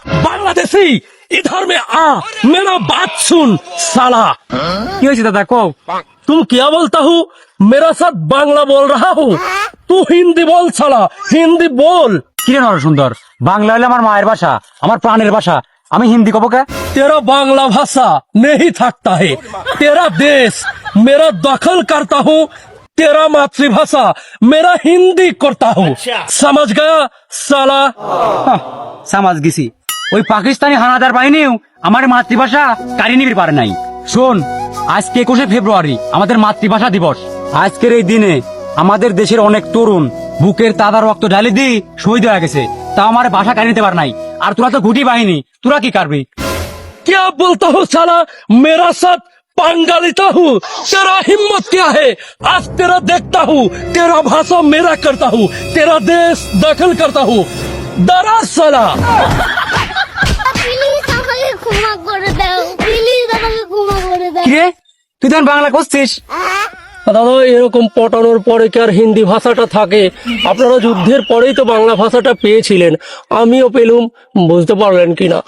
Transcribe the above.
बांग्लादेशी इधर में आ, मेरा बात सुन साला। কি হয়েছে দাদা কও? तुम क्या बोलता हूँ? मेरा साथ बांग्ला बोल रहा हूँ, तू हिंदी बोल साला, हिंदी बोल। কিরে নর সুন্দর, বাংলা হলে আমার মায়ের ভাষা, আমার প্রাণের ভাষা, আমি হিন্দি কব কে? तेरा बांग्ला भाषा नहीं थकता है, तेरा देश मेरा दखल करता हूँ, तेरा मातृभाषा मेरा हिंदी करता हूँ, समझ गया साला? সামাজ গেছি, ওই পাকিস্তানি হানাদার বাহিনীও আমার মাতৃভাষা কারি নিবির পারে নাই। শোন, আজকে 21শে ফেব্রুয়ারি আমাদের মাতৃভাষা দিবস। আজকের এই দিনে আমাদের দেশের অনেক তরুণ বুকের তাজা রক্ত ঢালি দিয়ে শহীদ হয়ে গেছে, তা আমার ভাষা কারি নিতে পার নাই। আর তোরা তো গুটি বাহিনী, তোরা কি করবি? क्या बोलता हूँ साला, मेरा साथ पंगा लेता हूँ, तेरा हिम्मत क्या है? आज तेरा देखता हूँ, तेरा भाषा मेरा करता हूँ, तेरा देश दखल करता हूँ, डरा साला। প্লিজ আমাকে ক্ষমা করে দাও, প্লিজ আমাকে ক্ষমা করে দাও। কিরে, তুই তখন বাংলা করছিস? দাদা এরকম পটানোর পরে কি আর হিন্দি ভাষাটা থাকে? আপনারা যুদ্ধের পরেই তো বাংলা ভাষাটা পেয়েছিলেন, আমিও পেলুম, বুঝতে পারলেন কিনা?